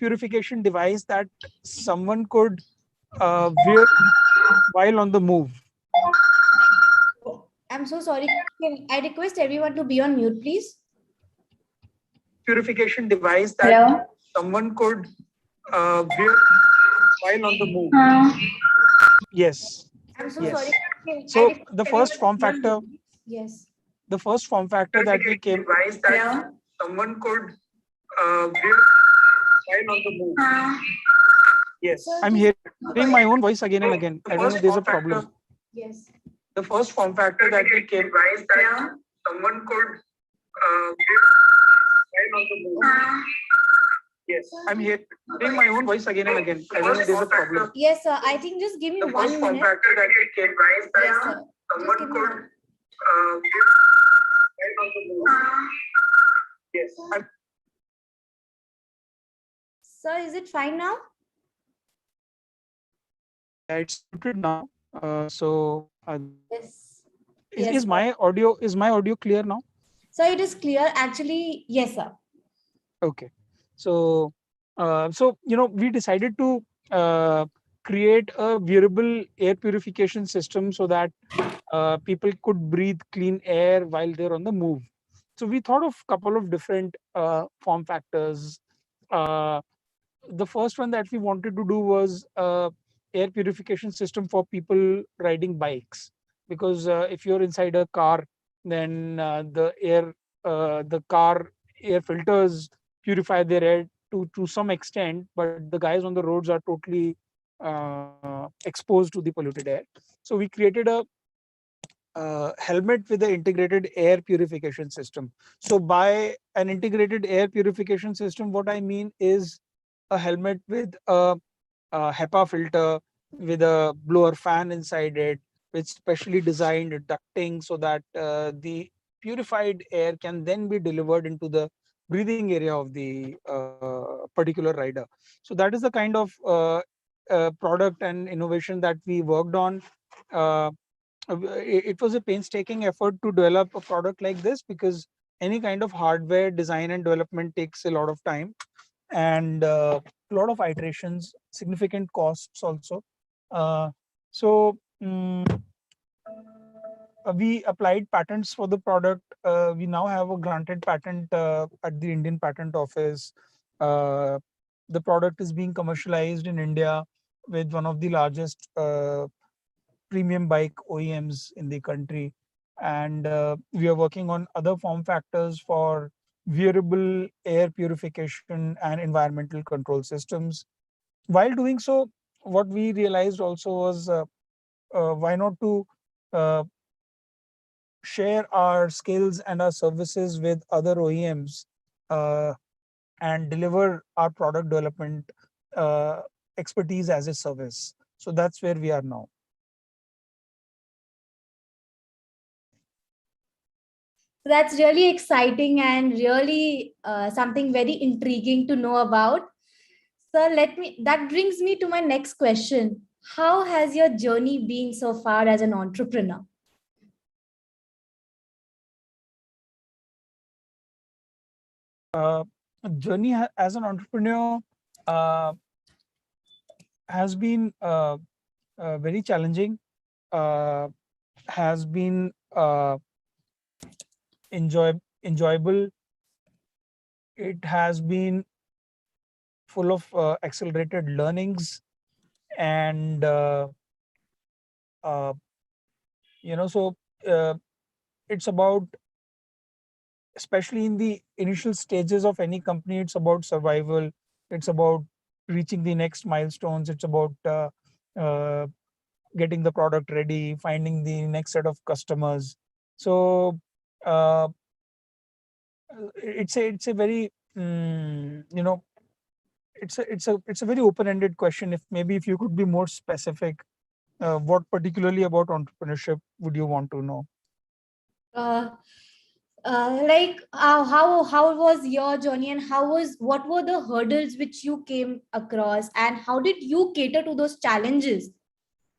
purification device that someone could wear while on the move. I'm so sorry. Can I request everyone to be on mute, please? Purification device that someone could wear while on the move. Yes. I'm so yes. sorry. So the first form factor. Yes. The first form factor that we came. Device that someone could wear while on the move. Yes. I'm hearing my own voice again and again. I don't know. There's a problem. Yes. The first form factor that we came. Device that someone could wear while on the move. Yes. I'm hearing my own voice again and again. I don't know. There's a problem. Yes, sir. I think just give me The 1 first form minute. factor that we came. Device that Yes, sir. someone Just give me could one. wear while on the move. Yes. Sir, is it fine now? It's muted now. Yes. Is my audio clear now? So it is clear. Actually, yes, sir. Okay. So we decided to create a wearable air purification system so that people could breathe clean air while they're on the move. So we thought of a couple of different form factors. The first one that we wanted to do was air purification system for people riding bikes, because if you're inside a car, then the car air filters purify their air to some extent, but the guys on the roads are totally exposed to the polluted air. So we created a helmet with the integrated air purification system. So by an integrated air purification system, what I mean is a helmet with a HEPA filter with a blower fan inside it, with specially designed ducting so that the purified air can then be delivered into the breathing area of the particular rider. So that is the kind of product and innovation that we worked on. It was a painstaking effort to develop a product like this, because any kind of hardware design and development takes a lot of time, and a lot of iterations, significant costs also. Uh, so we applied patents for the product. We now have a granted patent at the Indian Patent Office. Uh, the product is being commercialized in India with one of the largest premium bike OEMs in the country. And we are working on other form factors for wearable air purification and environmental control systems. While doing so, what we realized also was why not to uh, share our skills and our services with other OEMs uh, and deliver our product development expertise as a service. So that's where we are now. So that's really exciting and really something very intriguing to know about. So that brings me to my next question. How has your journey been so far as an entrepreneur? Journey as an entrepreneur uh, has been very challenging, has been enjoyable. It has been full of accelerated learnings, and uh, so it's about, especially in the initial stages of any company, it's about survival. It's about reaching the next milestones. It's about uh, getting the product ready, finding the next set of customers. So uh, it's a very it's a very open-ended question. If you could be more specific, what particularly about entrepreneurship would you want to know? Uh, how was your journey, and what were the hurdles which you came across, and how did you cater to those challenges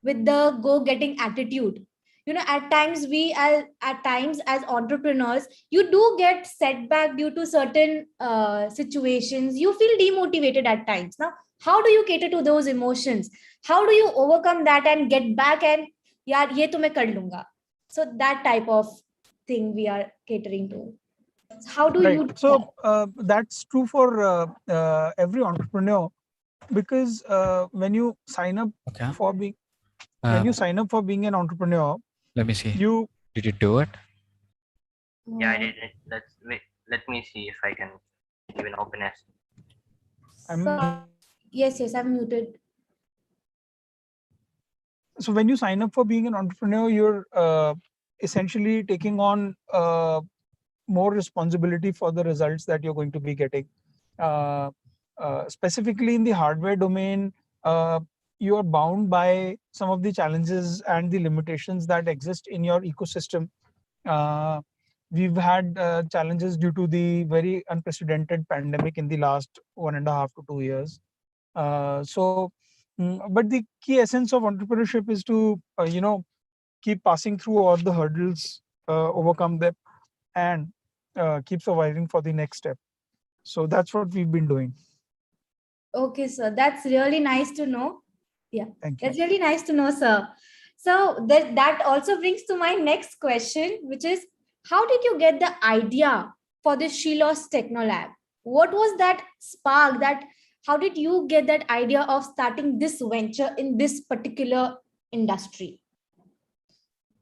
with the go-getting attitude? at times as entrepreneurs, you do get setback due to certain situations. You feel demotivated at times. Now, how do you cater to those emotions? How do you overcome that and get back and yaar ye to main kar lunga? So that type of thing we are catering to. How do Right. you do that? So that's true for every entrepreneur, because when you sign up Okay. for being Um, an entrepreneur, let me see. you Did you do it? Yeah, I did it. Let me see if I can even open it. So, yes, I'm muted. so when you sign up for being an entrepreneur, you're essentially taking on more responsibility for the results that you're going to be getting. Uh, Specifically in the hardware domain, you are bound by some of the challenges and the limitations that exist in your ecosystem. Uh, we've had challenges due to the very unprecedented pandemic in the last 1.5 to 2 years. But the key essence of entrepreneurship is to, keep passing through all the hurdles, overcome them, and keep surviving for the next step. So that's what we've been doing. Okay, sir. That's really nice to know. Yeah, Thank you. that's really nice to know, sir. So that also brings to my next question, which is, how did you get the idea for the Shilos Technolab? What was that spark? How did you get that idea of starting this venture in this particular industry?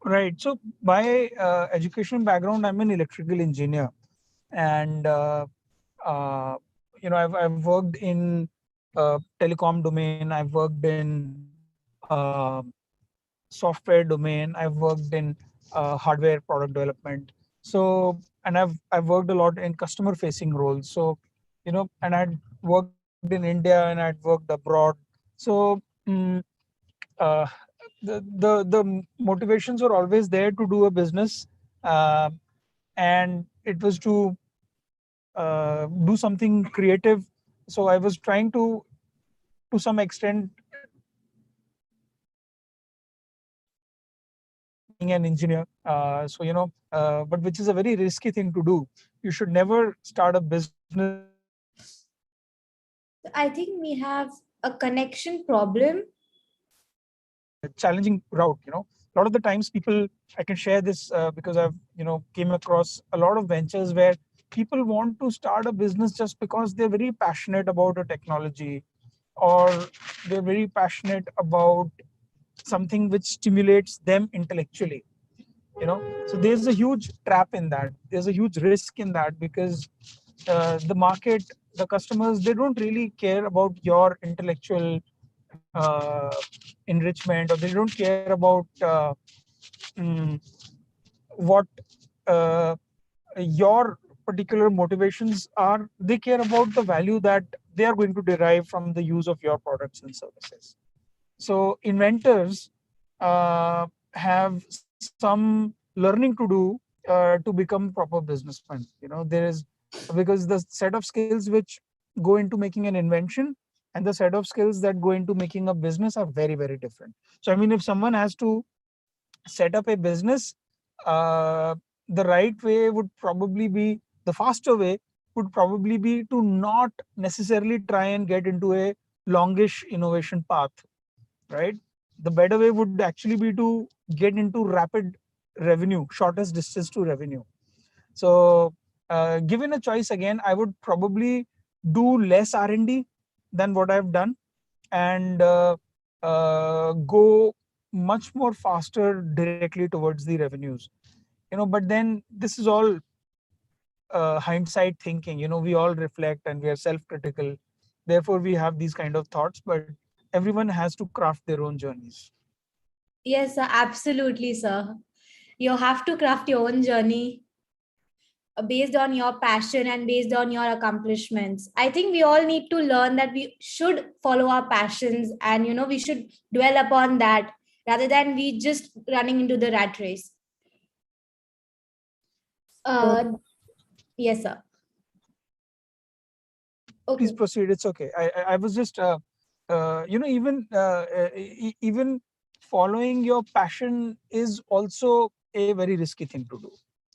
Right. So by education background, I'm an electrical engineer, and uh, I've worked in telecom domain. I've worked in software domain. I've worked in hardware product development. So, and I've worked a lot in customer facing roles. So, and I'd worked in India and I'd worked abroad. So, uh, the motivations were always there to do a business, uh, and it was to do something creative. So I was trying to some extent, being an engineer. But which is a very risky thing to do. You should never start a business I think we have a connection problem. challenging route. A lot of the times people, I can share this because I've came across a lot of ventures where people want to start a business just because they're very passionate about a technology, or they're very passionate about something which stimulates them intellectually. So there's a huge trap in that. There's a huge risk in that, because the market, the customers, they don't really care about your intellectual enrichment, or they don't care about mm, what uh, your particular motivations are. They care about the value that they are going to derive from the use of your products and services. So inventors have some learning to do to become proper businessmen. There is, because the set of skills which go into making an invention and the set of skills that go into making a business are very, very different. So I mean, if someone has to set up a business, uh, the right way would probably be, the faster way would probably be to not necessarily try and get into a longish innovation path, right? The better way would actually be to get into rapid revenue, shortest distance to revenue. So given a choice again, I would probably do less R&D than what I've done, and go much more faster directly towards the revenues. But then this is all hindsight thinking. We all reflect and we are self-critical. Therefore, we have these kind of thoughts, but everyone has to craft their own journeys. Yes, sir, absolutely, sir. You have to craft your own journey based on your passion and based on your accomplishments. I think we all need to learn that we should follow our passions, and we should dwell upon that rather than we just running into the rat race. Uh, yes, sir. Please Okay. proceed. It's okay. I was just even following your passion is also a very risky thing to do,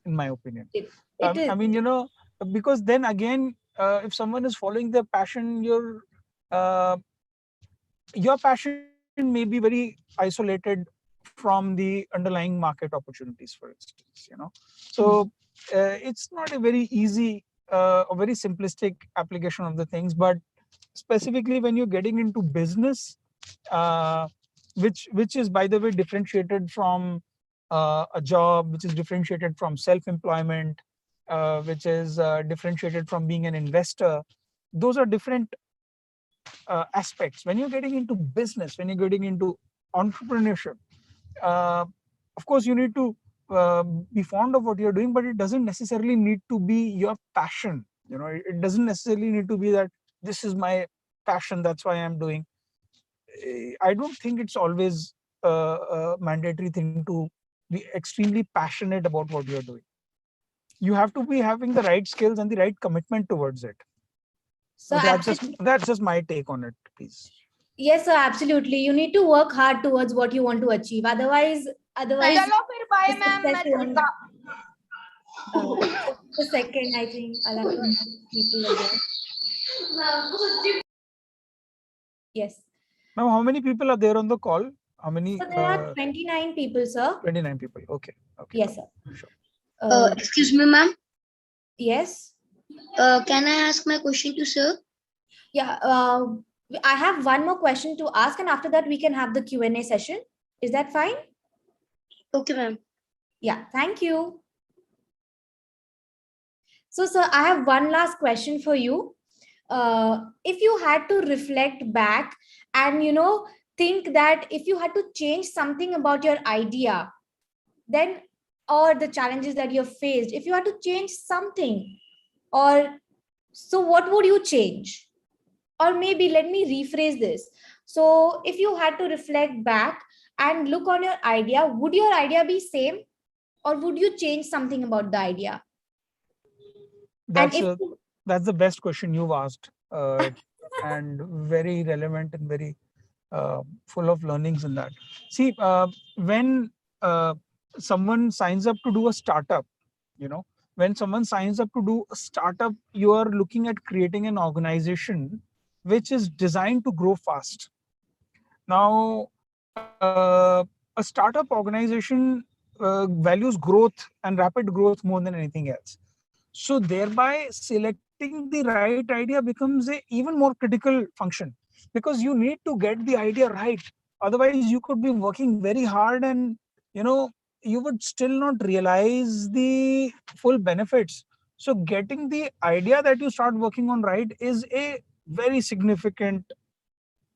in my opinion. It I is. mean, because then again, if someone is following their passion, uh, your passion may be very isolated from the underlying market opportunities, for instance. So it's not a very easy, a very simplistic application of the things. But specifically when you're getting into business, uh, which is, by the way, differentiated from a job, which is differentiated from self-employment, which is differentiated from being an investor. Those are different aspects. When you're getting into business, when you're getting into entrepreneurship, uh, of course you need to be fond of what you're doing, but it doesn't necessarily need to be your passion. It doesn't necessarily need to be that this is my passion, that's why I'm doing. I don't think it's always a mandatory thing to be extremely passionate about what you're doing. You have to be having the right skills and the right commitment towards it. So That's just my take on it, please. yes, sir, absolutely. You need to work hard towards what you want to achieve. Otherwise, चलो फिर bye the ma'am, success मैं won't. चलता. Just a second, I think I'll have to mute people again. Yes. Now, how many people are there on the call? How many? So there are 29 people, sir. 29 people. Okay. Yes, sir. Sure. Excuse me, ma'am. Yes. Can I ask my question to sir? Yeah. I have one more question to ask, and after that we can have the Q&A session. Is that fine? Okay, ma'am. Yeah. Thank you. So, sir, I have one last question for you. If you had to reflect back and think that if you had to change something about your idea, then, or the challenges that you've faced, if you had to change something, or so what would you change? Or maybe let me rephrase this. So if you had to reflect back and look on your idea, would your idea be same, or would you change something about the idea? That's the best question you've asked, and very relevant and very full of learnings in that. See, when someone signs up to do a startup, when someone signs up to do a startup, you are looking at creating an organization which is designed to grow fast. Now, a startup organization values growth and rapid growth more than anything else. So thereby selecting the right idea becomes a even more critical function, because you need to get the idea right. Otherwise you could be working very hard and you would still not realize the full benefits. So getting the idea that you start working on right is a very significant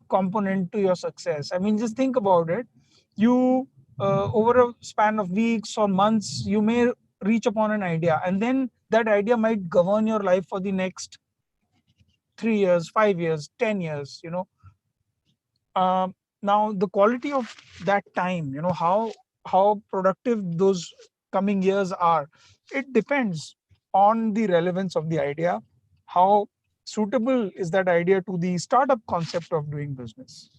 component to your success. I mean, just think about it. You over a span of weeks or months, you may reach upon an idea, and then that idea might govern your life for the next 3 years, 5 years, 10 years. Now the quality of that time, how productive those coming years are, it depends on the relevance of the idea. How suitable is that idea to the startup concept of doing business?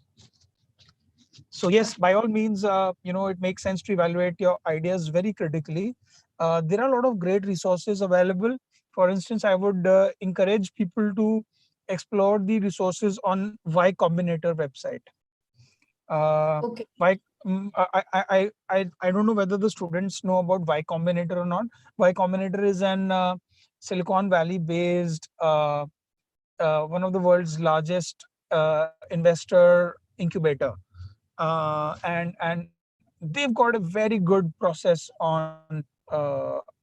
So yes, by all means, it makes sense to evaluate your ideas very critically. There are a lot of great resources available. For instance, I would encourage people to explore the resources on Y Combinator website. Okay. I don't know whether the students know about Y Combinator or not. Y Combinator is an Silicon Valley based, one of the world's largest investor incubator. And they've got a very good process on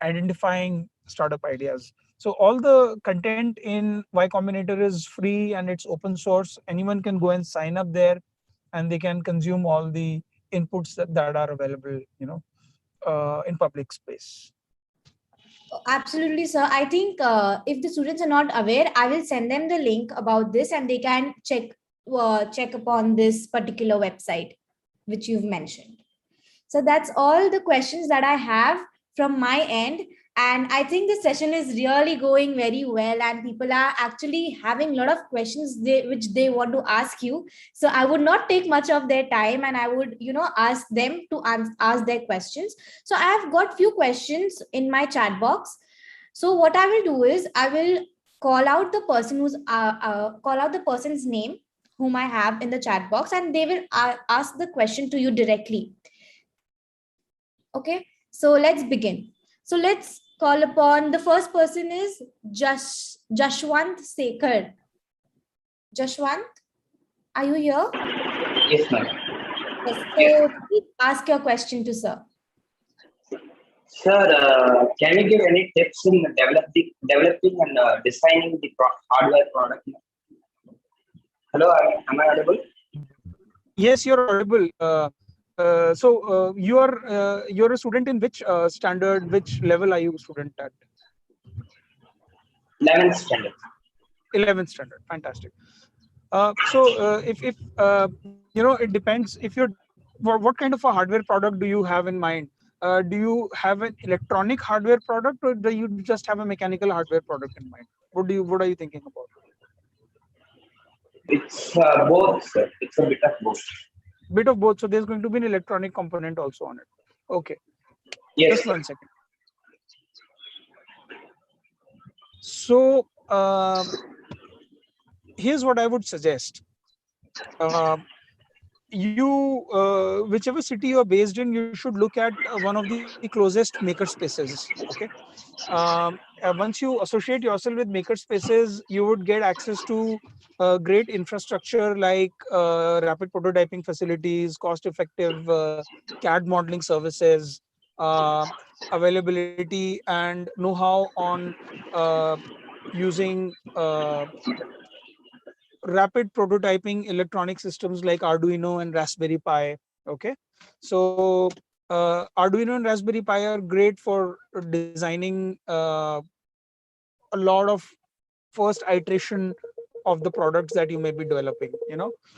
identifying startup ideas. So all the content in Y Combinator is free and it's open source. Anyone can go and sign up there, and they can consume all the inputs that are available, in public space. Absolutely, sir. I think if the students are not aware, I will send them the link about this, and they can check upon this particular website which you've mentioned. So that's all the questions that I have from my end. And I think this session is really going very well, and people are actually having a lot of questions which they want to ask you. So I would not take much of their time, and I would, ask them to ask their questions. So I have got few questions in my chat box. So what I will do is I will call out the person's name whom I have in the chat box, and they will ask the question to you directly. Okay, so let's begin. So let's call upon the first person is Jashwant Sekhar. Jashwant, are you here? Yes, ma'am. Yes. Yes. So please ask your question to sir. Sir, can you give any tips in developing and designing the hardware product? Hello, am I audible? Yes, you're audible. You're a student in which standard, which level are you student at? 11th standard. 11th standard. Fantastic. If it depends. If you're what kind of a hardware product do you have in mind? Do you have an electronic hardware product, or do you just have a mechanical hardware product in mind? What are you thinking about? It's both, sir. It's a bit of both. Bit of both. So there's going to be an electronic component also on it. Okay. Yes, Just sir. 1 second. So here's what I would suggest. Whichever city you're based in, you should look at one of the closest maker spaces. Okay. Once you associate yourself with maker spaces, you would get access to great infrastructure like rapid prototyping facilities, cost effective CAD modeling services, uh, availability and know-how on using rapid prototyping electronic systems like Arduino and Raspberry Pi. Okay, so Arduino and Raspberry Pi are great for designing a lot of first iteration of the products that you may be developing.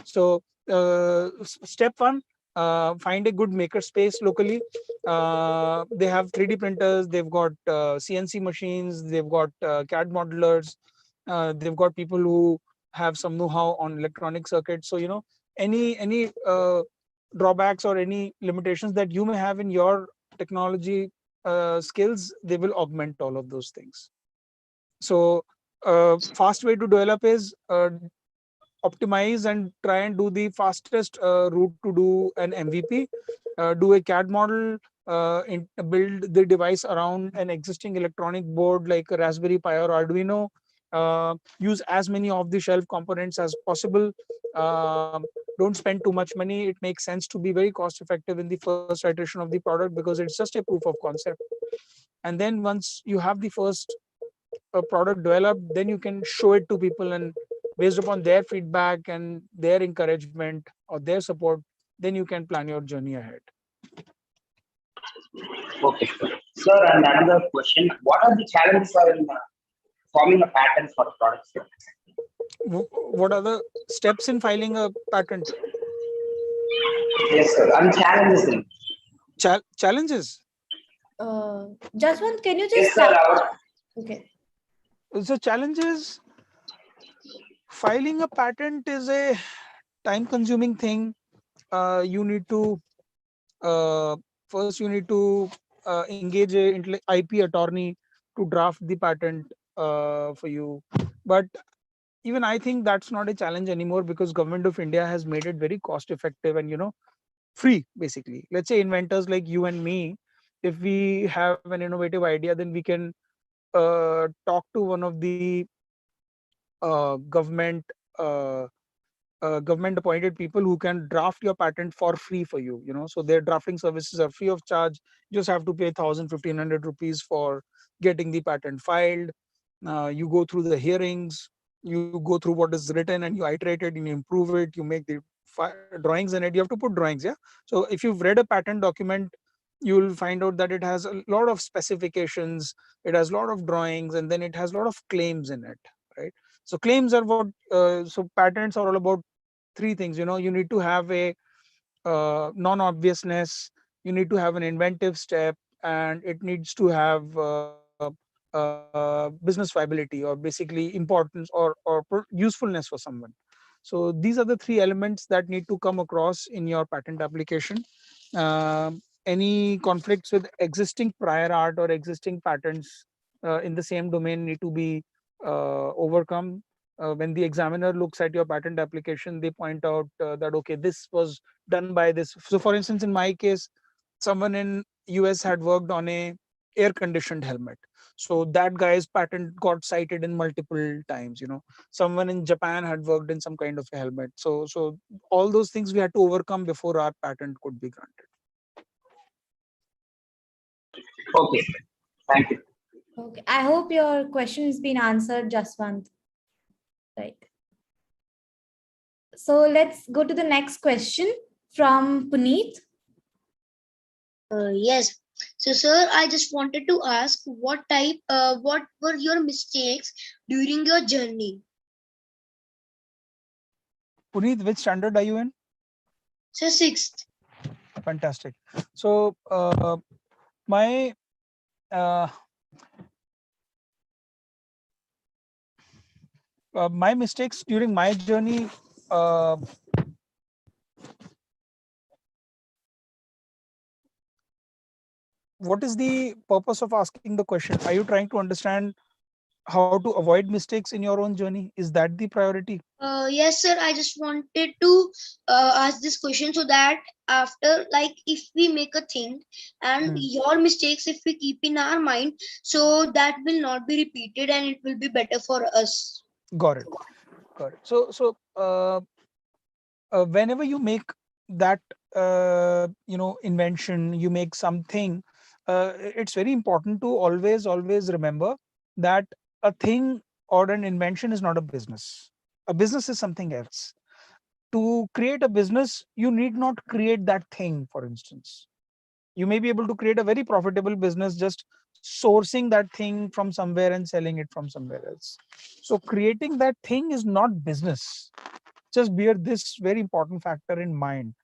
So step one, find a good maker space locally. They have 3D printers, they've got CNC machines, they've got CAD modelers, they've got people who have some know-how on electronic circuits. So any drawbacks or any limitations that you may have in your technology skills, they will augment all of those things. So fast way to develop is optimize and try and do the fastest route to do an MVP. Do a CAD model, build the device around an existing electronic board like a Raspberry Pi or Arduino. Use as many off-the-shelf components as possible. Don't spend too much money. It makes sense to be very cost-effective in the first iteration of the product because it's just a proof of concept. And then once you have the first product developed, then you can show it to people, and based upon their feedback and their encouragement or their support, then you can plan your journey ahead. Okay, sir. Sir, and another question. What are the challenges in forming a patent for a product, sir? What are the steps in filing a patent? Yes, sir. And challenges in. Challenges. Jaswant, can you Yes, just sir. Okay. So challenges. Filing a patent is a time-consuming thing. You need to first you need to engage a IP attorney to draft the patent for you. But even I think that's not a challenge anymore because Government of India has made it very cost effective and free basically. Let's say inventors like you and me, if we have an innovative idea, then we can talk to one of the government government appointed people who can draft your patent for free for you. So their drafting services are free of charge. You just have to pay 1,000-1,500 rupees for getting the patent filed. You go through the hearings, you go through what is written, and you iterate it and you improve it, you make the drawings in it. You have to put drawings. Yeah, so if you've read a patent document, you will find out that it has a lot of specifications, it has a lot of drawings, and then it has a lot of claims in it, right? So claims are what so patents are all about three things. You need to have a non-obviousness, you need to have an inventive step, and it needs to have business viability, or basically importance or usefulness for someone. So these are the three elements that need to come across in your patent application. Any conflicts with existing prior art or existing patents in the same domain need to be overcome. When the examiner looks at your patent application, they point out that okay, this was done by this. So for instance, in my case, someone in US had worked on a air conditioned helmet, so that guy's patent got cited in multiple times. Someone in Japan had worked in some kind of a helmet, so all those things we had to overcome before our patent could be granted. Okay. Thank you. Okay, I hope your question has been answered, Jaswant. Right. So let's go to the next question from Puneet. Yes. So, sir, I just wanted to ask what were your mistakes during your journey? Puneet, which standard are you in? So, sixth. Fantastic. So my uh, my mistakes during my journey, uh, what is the purpose of asking the question? Are you trying to understand how to avoid mistakes in your own journey? Is that the priority? Yes, sir. I just wanted to ask this question so that after, like, if we make a thing and Hmm. your mistakes, if we keep in our mind, so that will not be repeated and it will be better for us. Got it. Got it. So whenever you make that invention, you make something, it's very important to always remember that a thing or an invention is not a business. A business is something else. To create a business, you need not create that thing. For instance, you may be able to create a very profitable business just sourcing that thing from somewhere and selling it from somewhere else. So creating that thing is not business. Just bear this very important factor in mind,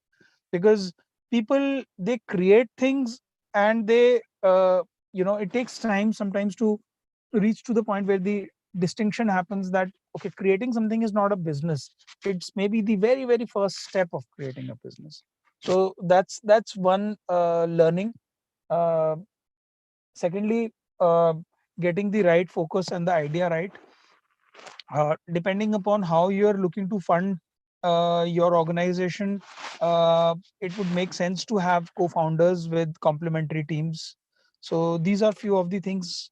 because people, they create things and they it takes time sometimes to reach to the point where the distinction happens that okay, creating something is not a business. It's maybe the very first step of creating a business. So that's one learning. uh, Secondly, getting the right focus and the idea right. Depending upon how you are looking to fund your organization, it would make sense to have co-founders with complementary teams. So these are few of the things.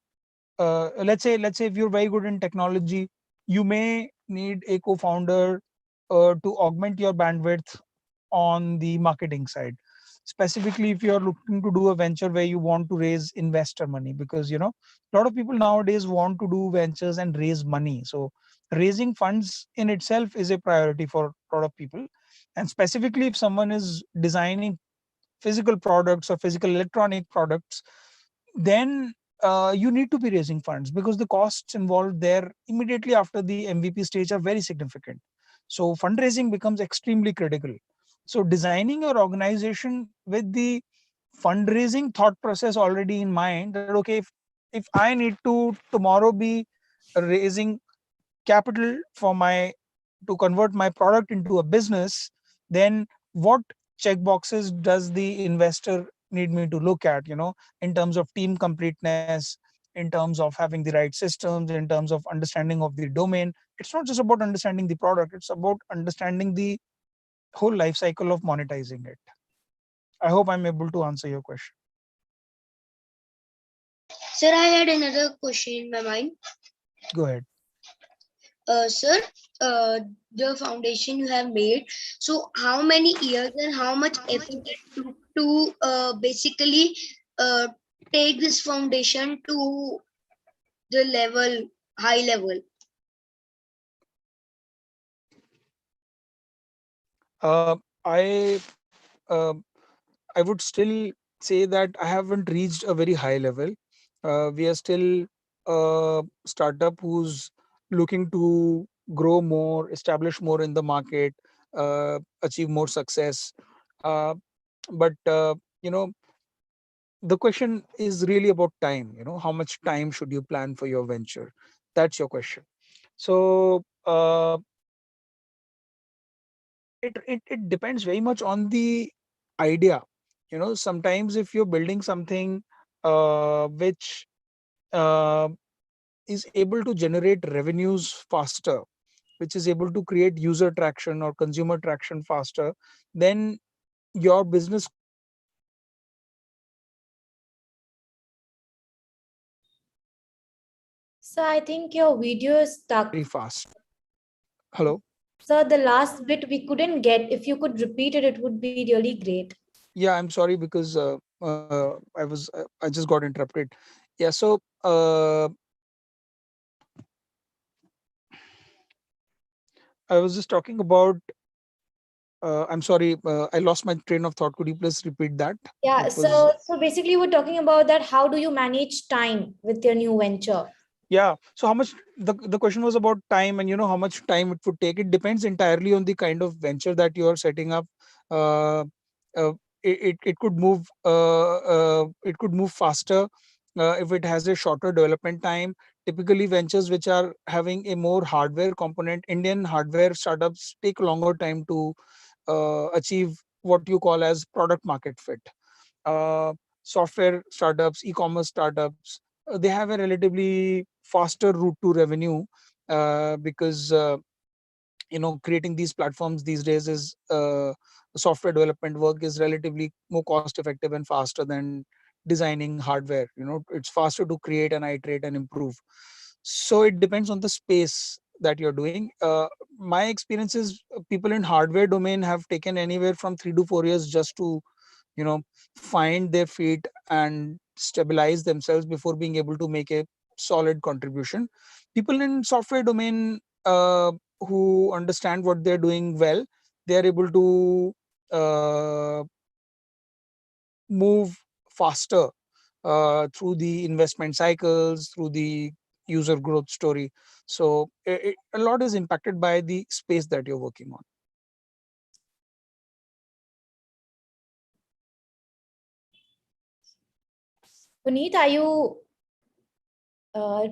Let's say if you're very good in technology, you may need a co-founder to augment your bandwidth on the marketing side, specifically if you're looking to do a venture where you want to raise investor money, because a lot of people nowadays want to do ventures and raise money. So raising funds in itself is a priority for a lot of people, and specifically if someone is designing physical products or physical electronic products, then you need to be raising funds, because the costs involved there immediately after the MVP stage are very significant. So fundraising becomes extremely critical. So designing your organization with the fundraising thought process already in mind, that okay, if I need to tomorrow be raising capital for my to convert my product into a business, then what check boxes does the investor need me to look at, in terms of team completeness, in terms of having the right systems, in terms of understanding of the domain. It's not just about understanding the product, it's about understanding the whole life cycle of monetizing it. I hope I'm able to answer your question. Sir, I had another question in my mind. Go ahead. Sir, the foundation you have made, so how many years and how much effort it took to basically uh, take this foundation to the level, high level? I uh, I would still say that I haven't reached a very high level. We are still a startup who's looking to grow more, establish more in the market, achieve more success. Uh, but you know, the question is really about time. How much time should you plan for your venture? That's your question. So it depends very much on the idea. Sometimes if you're building something which uh, is able to generate revenues faster, which is able to create user traction or consumer traction faster, then your business So I think your video is stuck. very fast. Hello. So the last bit we couldn't get. If you could repeat it, it would be really great. Yeah, I'm sorry because I just got interrupted. Yeah, so I was just talking about. I'm sorry, I lost my train of thought. Could you please repeat that? Yeah. What was? So basically, we're talking about that. How do you manage time with your new venture? Yeah. So how much the question was about time, and how much time it would take. It depends entirely on the kind of venture that you are setting up. Uh, it could move it could move faster if it has a shorter development time. Typically, ventures which are having a more hardware component, Indian hardware startups take longer time to achieve what you call as product market fit. uh, Software startups, e-commerce startups, they have a relatively faster route to revenue because creating these platforms these days is software development work is relatively more cost effective and faster than designing hardware. It's faster to create and iterate and improve. So it depends on the space that you're doing. My experience is people in hardware domain have taken anywhere from 3 to 4 years just to find their feet and stabilize themselves before being able to make a solid contribution. People in software domain who understand what they're doing well, they are able to uh, move faster through the investment cycles, through the user growth story. So a lot is impacted by the space that you're working on. Puneet, are you? Uh,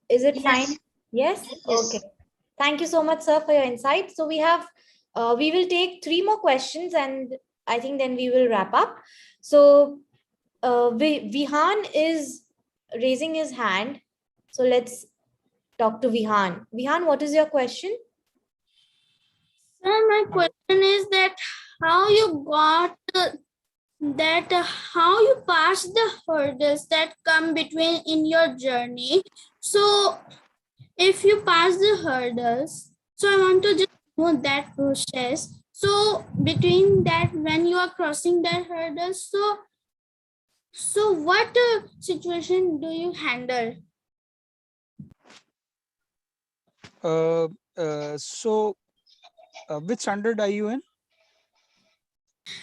is it fine? Yes. Okay. Thank you so much, sir, for your insight. So we will take three more questions, and I think then we will wrap up. So Vihan is raising his hand. So let's talk to Vihan. Vihan, what is your question? Sir, my question is that how you got how you pass the hurdles that come between in your journey. So if you pass the hurdles, so I want to just know that process. So between that, when you are crossing that hurdles, so what situation do you handle? Uh, so, which standard are you in?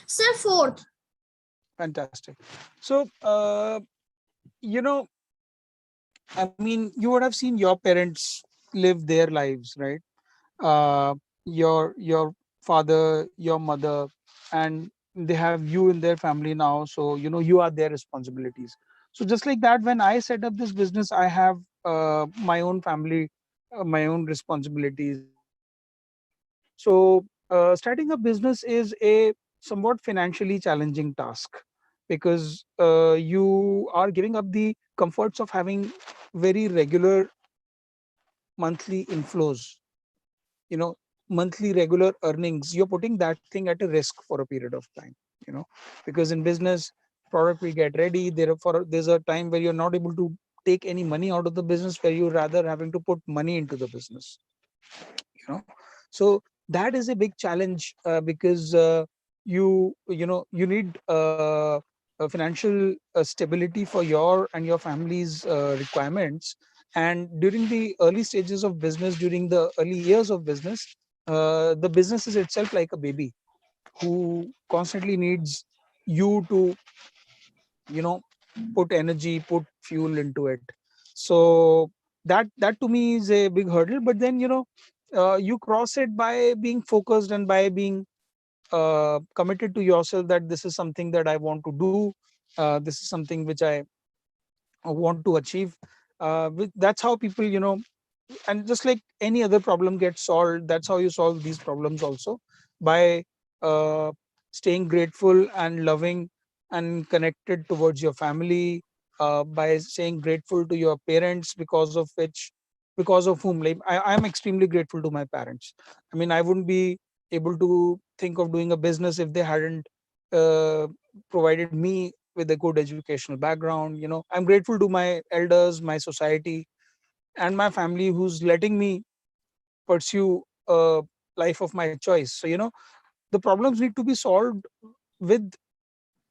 Sir, fourth. Fantastic. So, I mean, you would have seen your parents live their lives, right? Uh, your father, your mother, and they have you in their family now. So you are their responsibilities. So just like that, when I set up this business, I have my own family, my own responsibilities. So starting a business is a somewhat financially challenging task because you are giving up the comforts of having very regular monthly inflows, you know monthly regular earnings. You're putting that thing at a risk for a period of time, because in business, product will get ready, there's a time where you're not able to take any money out of the business, where you rather having to put money into the business. So that is a big challenge because you need a financial stability for your and your family's requirements. And during the early stages of business, during the early years of business, the business is itself like a baby who constantly needs you to you know put energy, put fuel into it. So that to me is a big hurdle. But then you cross it by being focused and by being committed to yourself that this is something that I want to do. This is something which I want to achieve. That's how people, and just like any other problem gets solved, that's how you solve these problems also, by uh, staying grateful and loving and connected towards your family, by staying grateful to your parents, because of whom, like I'm extremely grateful to my parents. I mean, I wouldn't be able to think of doing a business if they hadn't uh, provided me with a good educational background. I'm grateful to my elders, my society, and my family, who's letting me pursue a life of my choice. So the problems need to be solved with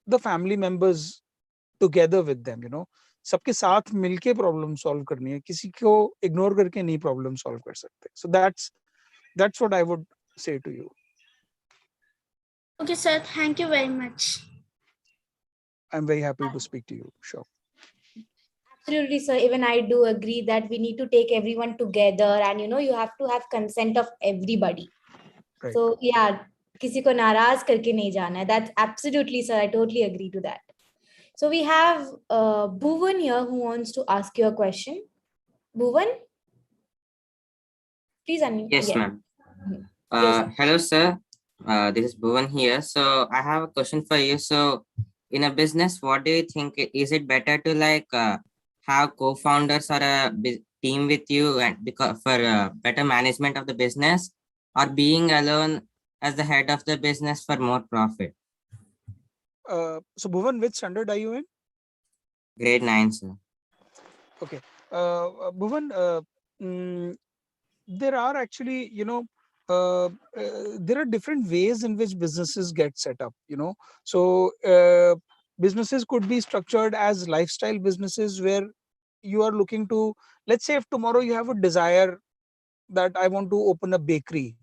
the family members, together with them. सबके साथ मिलके problem solve करनी है, किसी को ignore करके नहीं problem solve कर सकते. So that's what I would say to you. Okay, sir. Thank you very much. I'm very happy to speak to you. Sure. Absolutely, sir. Even I do agree that we need to take everyone together, and you have to have consent of everybody. Right. So yeah, किसी को नाराज करके नहीं जाना है. That's absolutely, sir. I totally agree to that. So we have Bhuvan here who wants to ask you a question. Bhuvan, please unmute. Yes, Yeah. ma'am. Yes. Hello, sir. This is Bhuvan here. So I have a question for you. So in a business, what do you think? Is it better to have co-founders or a team with you, and because for better management of the business, or being alone as the head of the business for more profit? So Bhuvan, which standard are you in? Grade 9, sir. Okay. Bhuvan, there are actually, there are different ways in which businesses get set up. So businesses could be structured as lifestyle businesses, where you are looking to, let's say if tomorrow you have a desire that I want to open a bakery,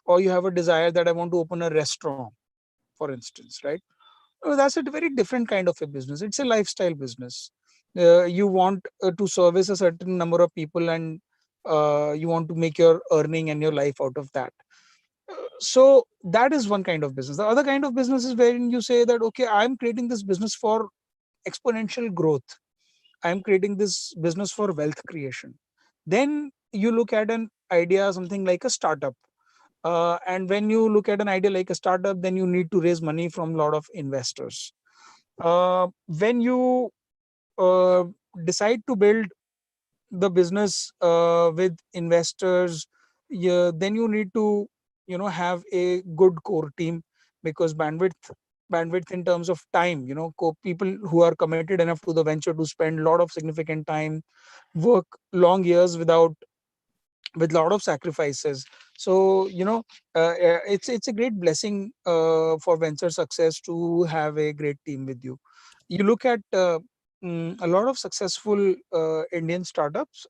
or you have a desire that I want to open a restaurant, for instance, right? That's a very different kind of a business. It's a lifestyle business. You want to service a certain number of people, and you want to make your earning and your life out of that. So that is one kind of business. The other kind of business is wherein you say that, okay, I'm creating this business for exponential growth. I'm creating this business for wealth creation. Then you look at an idea, something like a startup. And when you look at an idea like a startup, then you need to raise money from a lot of investors. When you uh, decide to build the business with investors, then you need to have a good core team, because bandwidth in terms of time, people who are committed enough to the venture to spend a lot of significant time, work long years with a lot of sacrifices. So it's a great blessing for venture success to have a great team with you. You look at a lot of successful Indian startups.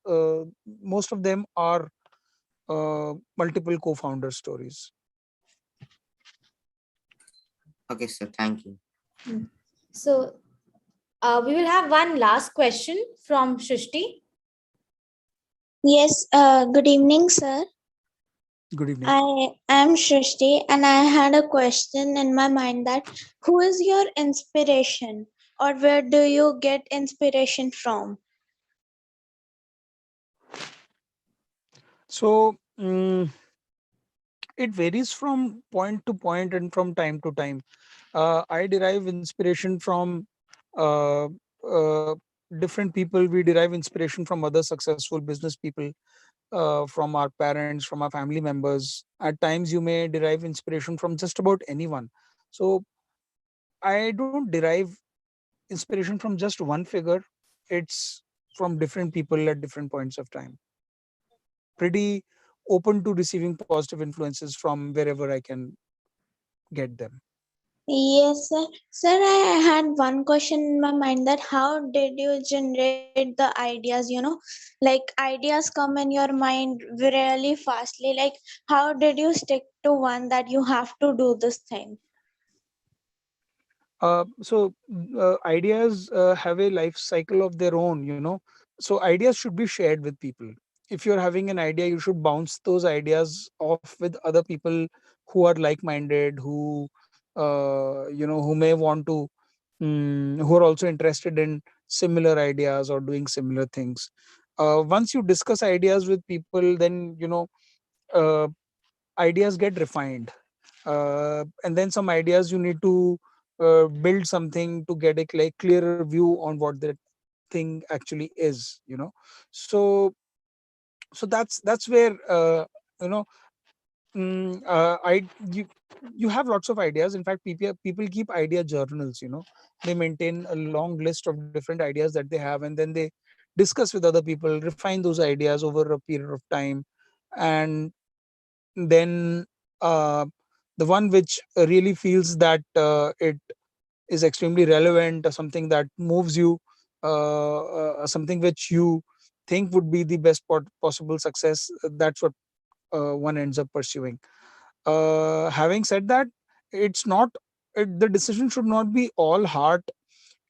Most of them are multiple co-founder stories. Okay, sir. Thank you. So we will have one last question from Shrishti. Yes, good evening, sir. Good evening. I am Shrishti, and I had a question in my mind that who is your inspiration, or where do you get inspiration from? So it varies from point to point and from time to time. I derive inspiration from uh, uh, different people. We derive inspiration from other successful business people, from our parents, from our family members. At times, you may derive inspiration from just about anyone. So I don't derive inspiration from just one figure. It's from different people at different points of time. Pretty open to receiving positive influences from wherever I can get them. Yes, sir. Sir, I had one question in my mind that how did you generate the ideas? Like ideas come in your mind really fastly. Like, how did you stick to one that you have to do this thing? So ideas have a life cycle of their own. So ideas should be shared with people. If you're having an idea, you should bounce those ideas off with other people who are like minded, who who may want to who are also interested in similar ideas or doing similar things. Once you discuss ideas with people, then uh, ideas get refined, and then some ideas you need to build something to get a clearer view on what that thing actually is. So that's where you know I you have lots of ideas. In fact, people keep idea journals. They maintain a long list of different ideas that they have, and then they discuss with other people, refine those ideas over a period of time, and then the one which really feels that it is extremely relevant, or something that moves you, something which you think would be the best possible success, that's what one ends up pursuing. Having said that, it's not the decision should not be all heart.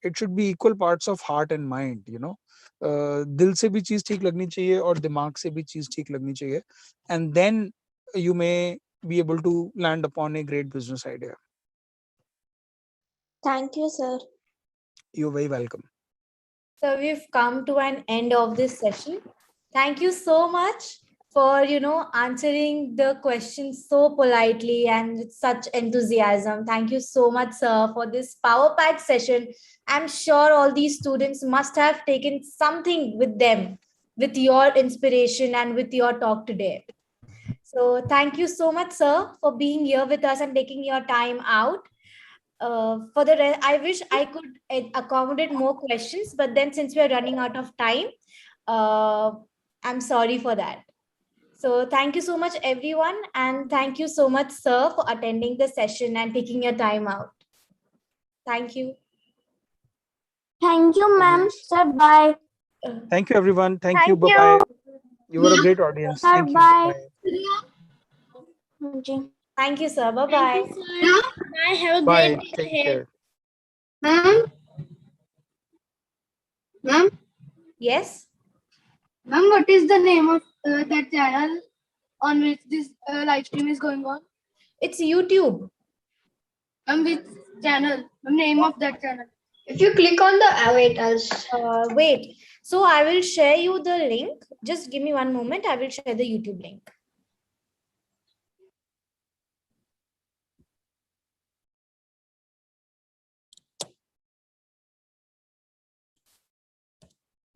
It should be equal parts of heart and mind. दिल से भी चीज ठीक लगनी चाहिए और दिमाग से भी चीज ठीक लगनी चाहिए, and then you may be able to land upon a great business idea. Thank you, sir. You're very welcome. So we've come to an end of this session. Thank you so much for answering the questions so politely and with such enthusiasm. Thank you so much, sir, for this power packed session. I'm sure all these students must have taken something with them, with your inspiration and with your talk today. So thank you so much, sir, for being here with us and taking your time out. For the rest, I wish I could accommodate more questions, but then since we are running out of time, I'm sorry for that. So thank you so much, everyone, and thank you so much, sir, for attending the session and taking your time out. Thank you. Thank you, ma'am. Sir, bye. Thank you, everyone. Thank you. Thank Bye bye. You were a great audience. Sir, Thank you. bye. Bye. Thank you, sir. Bye bye. Bye. Have a Bye. great day Take ahead. care. Ma'am, ma'am, Yes. ma'am, what is the name of that channel on which this live stream is going on? It's YouTube. Ma'am, which channel? The name of that channel? If you click on the wait, Wait. So I will share you the link. Just give me one moment. I will share the YouTube link.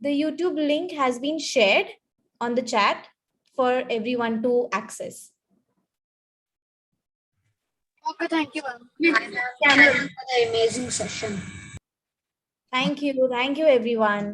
The YouTube link has been shared on the chat for everyone to access. Okay, thank you, ma'am. Which channel for the amazing session? Thank you. Thank you, everyone.